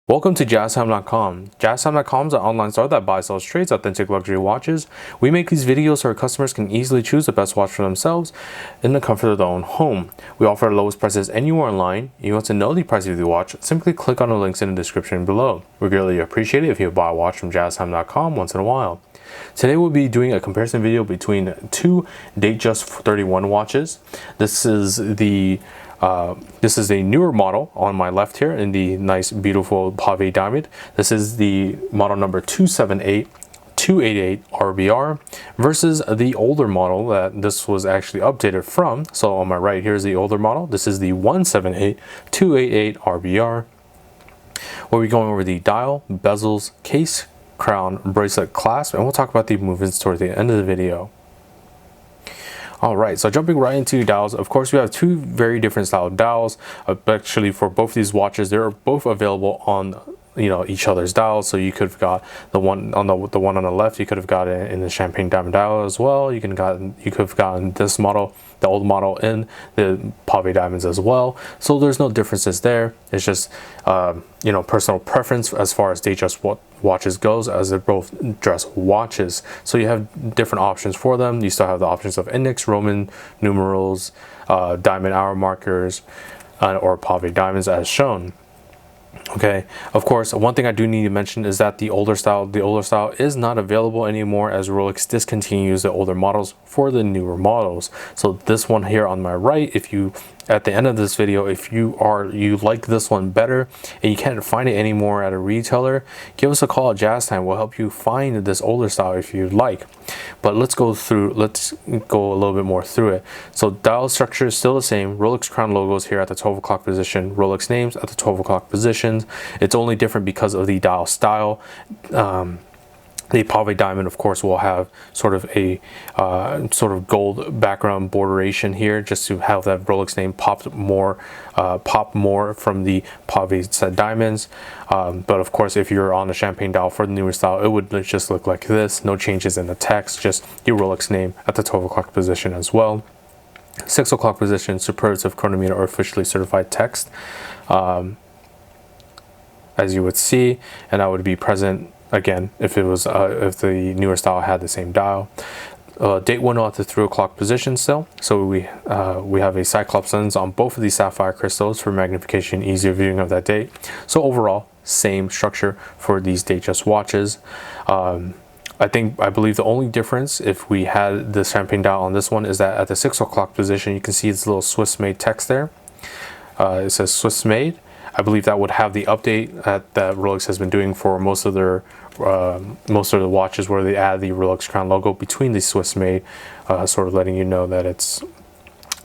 Welcome to jazztime.com. Jazztime.com is an online store that buys, sells, trades authentic luxury watches. We make these videos so our customers can easily choose the best watch for themselves in the comfort of their own home. We offer the lowest prices anywhere online. If you want to know the price of the watch, simply click on the links in the description below. We greatly appreciate it if you buy a watch from jazztime.com once in a while. Today we'll be doing a comparison video between two Datejust 31 watches. This is a newer model on my left here in the nice beautiful Paved diamond. This is the model number 288 RBR versus the older model that this was actually updated from. So on my right here's the older model. This is the 288 RBR. We'll be going over the dial, bezels, case, crown, bracelet, clasp, and we'll talk about the movements toward the end of the video. Alright, so jumping right into dials, of course we have two very different style dials. Actually, for both these watches, they're both available on each other's dials. So you could have got the one on the one on the left, you could have got it in the champagne diamond dial as well. You could have gotten this model, the old model, in the Paved diamonds as well. So there's no differences there. It's just personal preference as far as Datejust watches goes, as they're both dress watches. So you have different options for them. You still have the options of index, Roman numerals, diamond hour markers, or Paved diamonds as shown. Okay, of course, one thing I do need to mention is that the older style is not available anymore, as Rolex discontinues the older models for the newer models. So this one here on my right, if you at the end of this video, if you like this one better and you can't find it anymore at a retailer, give us a call at Jazz Time. We'll help you find this older style if you'd like. But let's go a little bit more through it. So dial structure is still the same. Rolex crown logos here at the 12 o'clock position, Rolex names at the 12 o'clock positions. It's only different because of the dial style. The Paved diamond, of course, will have sort of a gold background borderation here, just to have that Rolex name pop more from the Paved set diamonds. But of course, if you're on the champagne dial for the newer style, it would just look like this. No changes in the text, just your Rolex name at the 12 o'clock position as well. 6 o'clock position, superlative chronometer or officially certified text, as you would see, and that would be present again if it was if the newer style had the same dial. Date window at the 3 o'clock position still. So we have a cyclops lens on both of these sapphire crystals for magnification, easier viewing of that date. So overall, same structure for these Datejust watches. I believe the only difference, if we had the champagne dial on this one, is that at the 6 o'clock position you can see this little Swiss made text there. It says Swiss made. I believe that would have the update that Rolex has been doing for most of the watches, where they add the Rolex crown logo between the Swiss made, sort of letting you know that it's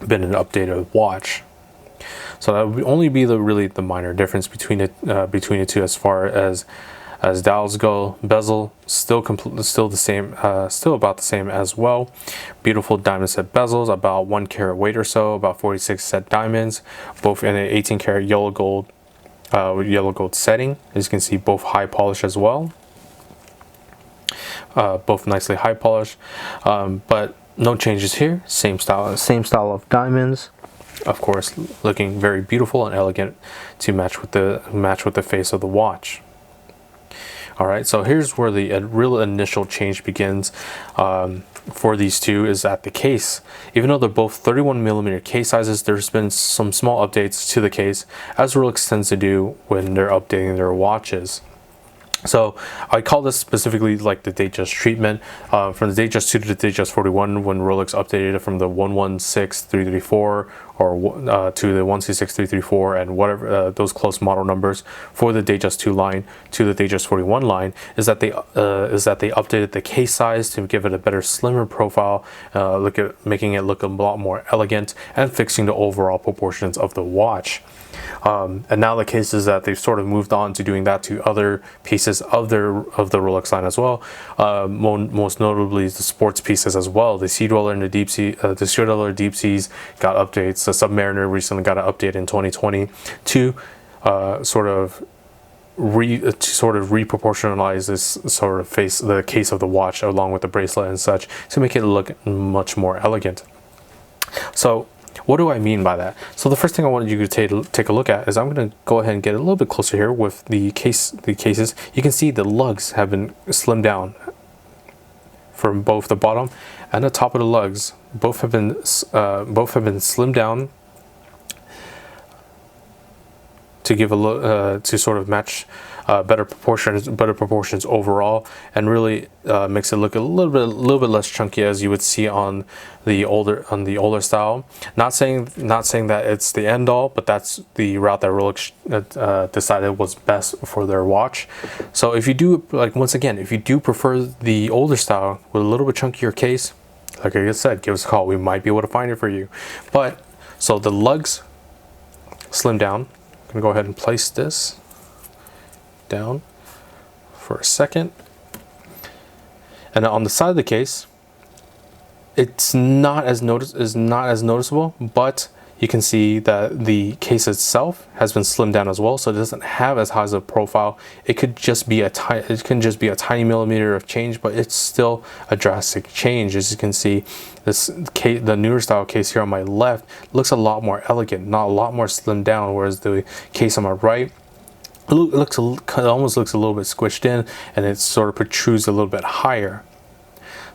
been an updated watch. So that would only be really the minor difference between the two as far as dials go. Bezel still the same, still about the same as well. Beautiful diamond set bezels, about 1 carat weight or so, about 46 set diamonds, both in an 18 karat yellow gold setting. As you can see, both high polish as well. Both nicely high polished, but no changes here. Same style of diamonds. Of course, looking very beautiful and elegant to match with the face of the watch. Alright, so here's where the real initial change begins for these two, is at the case. Even though they're both 31mm case sizes, there's been some small updates to the case, as Rolex tends to do when they're updating their watches. So I call this specifically like the Datejust treatment, from the Datejust 2 to the Datejust 41, when Rolex updated it from the 116334 or to the 126334 and whatever those close model numbers for the Datejust 2 line to the Datejust 41 line, is that they updated the case size to give it a better, slimmer profile, making it look a lot more elegant and fixing the overall proportions of the watch. And now the case is that they've sort of moved on to doing that to other pieces of the Rolex line as well. Most notably the sports pieces as well. The Sea Dweller and the Deep Sea, the Sea Dweller Deep Seas got updates. The Submariner recently got an update in 2020 to sort of reproportionalize this sort of the case of the watch along with the bracelet and such, to make it look much more elegant. So What do I mean by that? So the first thing I wanted you to take a look at is I'm going to go ahead and get a little bit closer here with the cases. You can see the lugs have been slimmed down from both the bottom and the top of the lugs. Both have been slimmed down to give a to sort of match better proportions overall, and really makes it look a little bit less chunky, as you would see on the older style. Not saying that it's the end all, but that's the route that Rolex decided was best for their watch. So if you do, like, once again, if you do prefer the older style with a little bit chunkier case, like I just said, give us a call. We might be able to find it for you. But so the lugs slim down. I'm gonna go ahead and place this down for a second, and on the side of the case, it's not as noticeable, but you can see that the case itself has been slimmed down as well, so it doesn't have as high as a profile. It could just be a tiny millimeter of change, but it's still a drastic change. As you can see, the newer style case here on my left looks a lot more elegant, not a lot more slimmed down, whereas the case on my right almost looks a little bit squished in, and it sort of protrudes a little bit higher.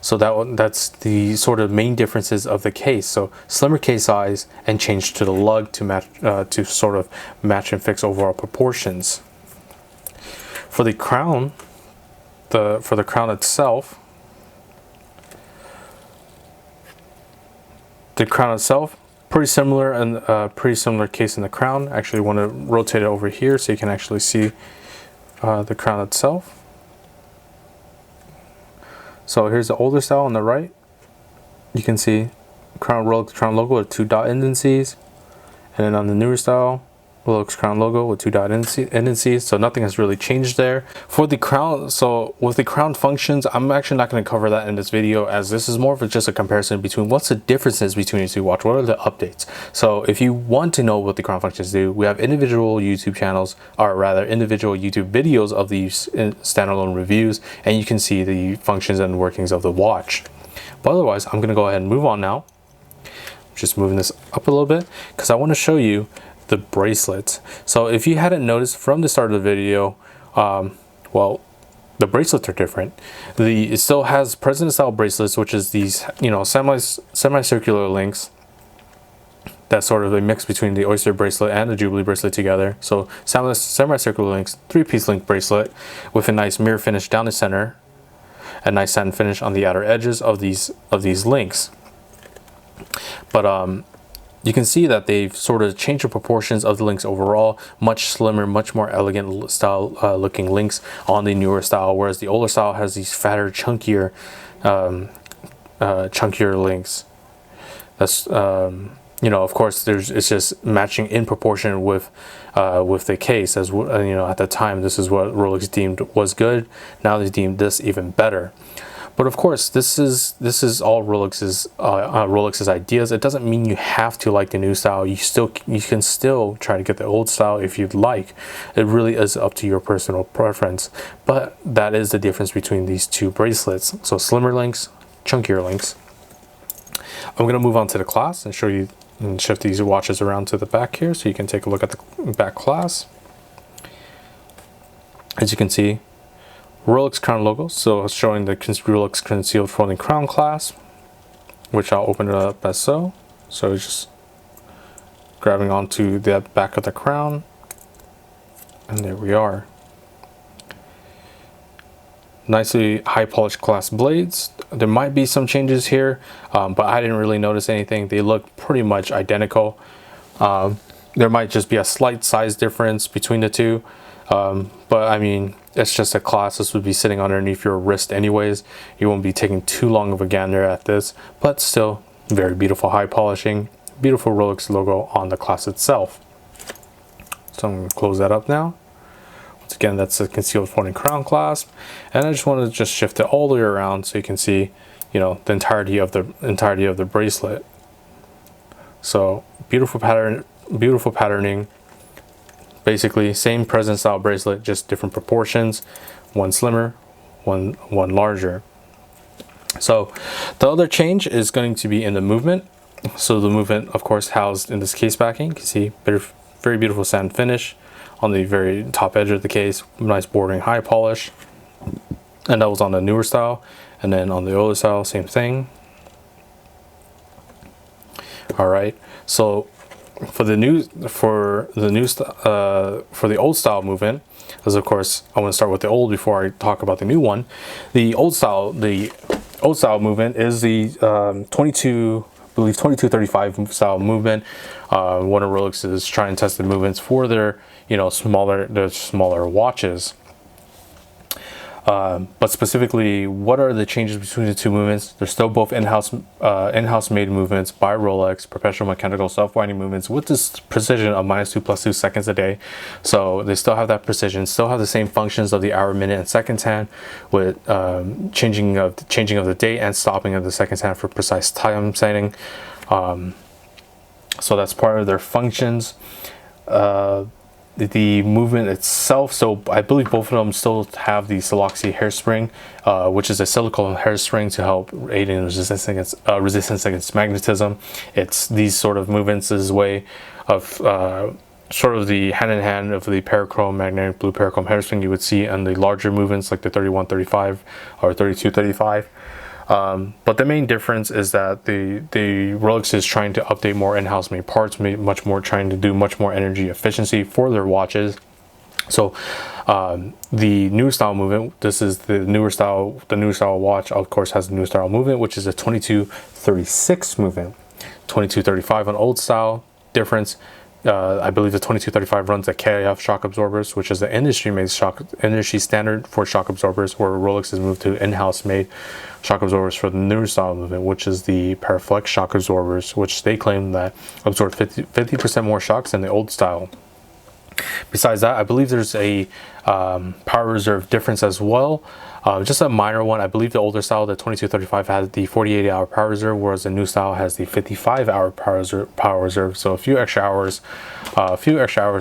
So that's the sort of main differences of the case. So slimmer case size and change to the lug to match to sort of match and fix overall proportions. For the crown, for the crown itself, pretty similar, and pretty similar case in the crown. Actually, want to rotate it over here so you can actually see the crown itself. So here's the older style on the right. You can see Rolex crown logo with 2 dot indices, and then on the newer style, Rolex crown logo with 2 dot indices. So nothing has really changed there. For the crown, so with the crown functions, I'm actually not going to cover that in this video, as this is more of just a comparison between what's the differences between the two watches, what are the updates. So if you want to know what the crown functions do, we have individual YouTube channels, or rather individual YouTube videos of these standalone reviews, and you can see the functions and workings of the watch. But otherwise, I'm going to go ahead and move on now. Just moving this up a little bit because I want to show you the bracelets. So if you hadn't noticed from the start of the video, well, the bracelets are different. It still has president style bracelets, which is these, you know, semicircular links. That's sort of a mix between the Oyster bracelet and the Jubilee bracelet together. So semicircular links, 3-piece link bracelet with a nice mirror finish down the center, a nice satin finish on the outer edges of these links. But you can see that they've sort of changed the proportions of the links overall, much slimmer, much more elegant style looking links on the newer style, whereas the older style has these fatter, chunkier links. That's you know, of course, it's just matching in proportion with the case. As you know, at the time, this is what Rolex deemed was good. Now they deemed this even better. But of course, this is all Rolex's ideas. It doesn't mean you have to like the new style. You can still try to get the old style if you'd like. It really is up to your personal preference. But that is the difference between these two bracelets. So slimmer links, chunkier links. I'm gonna move on to the clasp and show you and shift these watches around to the back here so you can take a look at the back clasp. As you can see, Rolex crown logo, so showing the Rolex concealed folding crown clasp, which I'll open it up as so. So it's just grabbing onto the back of the crown, and there we are. Nicely high polished clasp blades. There might be some changes here, but I didn't really notice anything. They look pretty much identical. There might just be a slight size difference between the two, but I mean, it's just a clasp. This would be sitting underneath your wrist anyways. You won't be taking too long of a gander at this, but still very beautiful high polishing, beautiful Rolex logo on the clasp itself. So I'm going to close that up now. Once again, that's a concealed folding crown clasp, and I just want to just shift it all the way around so you can see, you know, the entirety of the bracelet. So beautiful pattern, beautiful patterning. Basically same present style bracelet, just different proportions, one slimmer, one larger. So the other change is going to be in the movement. So the movement, of course, housed in this case backing. You can see very beautiful satin finish on the very top edge of the case. Nice bordering high polish. And that was on the newer style. And then on the older style, same thing. All right. So for the old style movement, because of course I want to start with the old before I talk about the new one. The old style movement is the 2235 style movement. Warner Rolex is trying to test the movements for their smaller watches. But specifically, what are the changes between the two movements? They're still both in-house made movements by Rolex, professional mechanical self-winding movements with this precision of -2 + 2 seconds a day. So they still have that precision, still have the same functions of the hour, minute, and seconds hand, with changing of the date and stopping of the seconds hand for precise time setting. So that's part of their functions. The movement itself, so I believe both of them still have the Siloxy hairspring, which is a silicone hairspring to help aid in resistance against magnetism. It's these sort of movements is a way of sort of the hand-in-hand of the parachrome, magnetic blue parachrome hairspring you would see on the larger movements like the 3135 or 3235. But the main difference is that the Rolex is trying to update more in-house made parts, trying to do much more energy efficiency for their watches. So the new style movement, this is the newer style. The new style watch, of course, has the new style movement, which is a 2236 movement. 2235 on old style. Difference. I believe the 2235 runs the KIF shock absorbers, which is the industry standard for shock absorbers, where Rolex has moved to in-house made shock absorbers for the newer style movement, which is the Paraflex shock absorbers, which they claim that absorb 50% more shocks than the old style. Besides that, I believe there's a power reserve difference as well. Just a minor one. I believe the older style, the 2235, had the 48-hour power reserve, whereas the new style has the 55-hour power reserve. So a few extra hours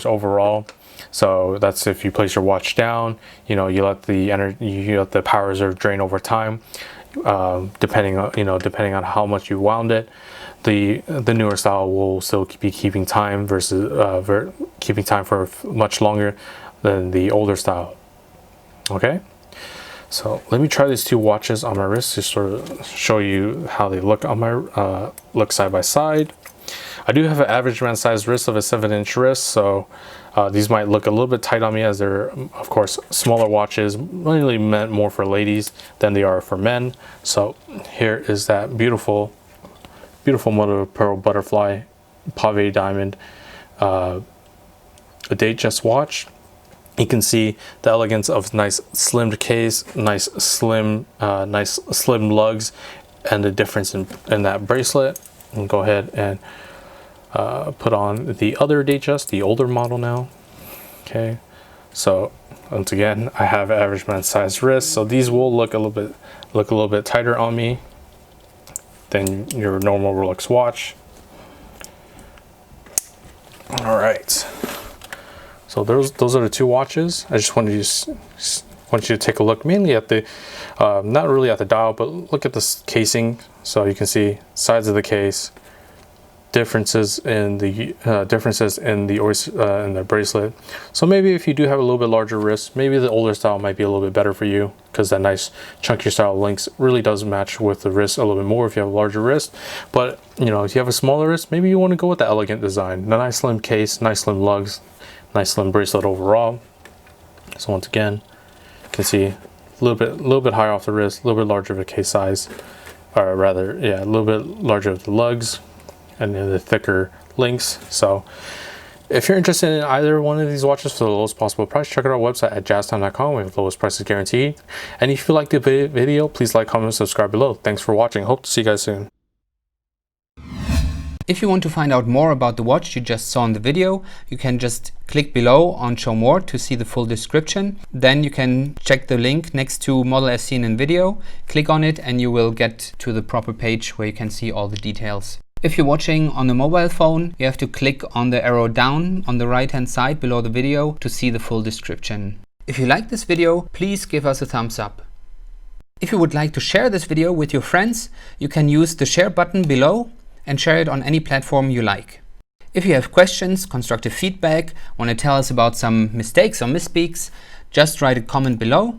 overall. So that's if you place your watch down, you let the power reserve drain over time, depending on how much you wound it. The newer style will still be keeping time for much longer than the older style. Okay, so let me try these two watches on my wrist to sort of show you how they look on my look side by side. I do have an average man size wrist of a 7-inch wrist, so these might look a little bit tight on me, as they're, of course, smaller watches, really meant more for ladies than they are for men. So here is that beautiful mother of pearl butterfly Paved diamond a Datejust watch. You can see the elegance of nice slimmed case, nice slim lugs, and the difference in that bracelet. And go ahead and put on the other Datejust, the older model now. Okay, so once again, I have average man size wrists, so these will look a little bit tighter on me than your normal Rolex watch. All right, so those are the two watches. I just want you to take a look mainly at the not really at the dial, but look at this casing, so you can see sides of the case, differences in the bracelet. So maybe if you do have a little bit larger wrist, maybe the older style might be a little bit better for you, because that nice chunkier style links really does match with the wrist a little bit more if you have a larger wrist. But if you have a smaller wrist, maybe you want to go with the elegant design, the nice slim case, nice slim lugs, nice slim bracelet overall. So once again, you can see a little bit higher off the wrist, a little bit larger of a case size, or rather, yeah, a little bit larger of the lugs, and then the thicker links. So if you're interested in either one of these watches for the lowest possible price, check out our website at jazztime.com. We have the lowest prices guaranteed. And if you like the video, please like, comment, and subscribe below. Thanks for watching. Hope to see you guys soon. If you want to find out more about the watch you just saw in the video, you can just click below on Show More to see the full description. Then you can check the link next to model as seen in video. Click on it and you will get to the proper page where you can see all the details. If you're watching on a mobile phone, you have to click on the arrow down on the right hand side below the video to see the full description. If you like this video, please give us a thumbs up. If you would like to share this video with your friends, you can use the share button below. and share it on any platform you like. If you have questions, constructive feedback, want to tell us about some mistakes or misspeaks, just write a comment below.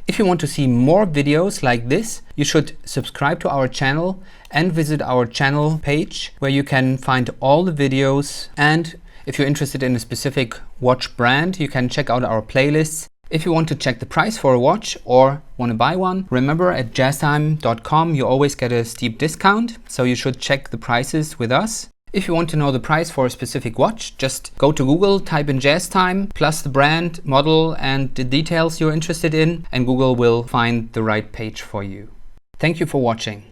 If you want to see more videos like this, you should subscribe to our channel and visit our channel page where you can find all the videos. And if you're interested in a specific watch brand, you can check out our playlists. If you want to check the price for a watch or want to buy one, remember at jazztime.com you always get a steep discount, so you should check the prices with us. If you want to know the price for a specific watch, just go to Google, type in JazzTime, plus the brand, model and the details you're interested in, and Google will find the right page for you. Thank you for watching.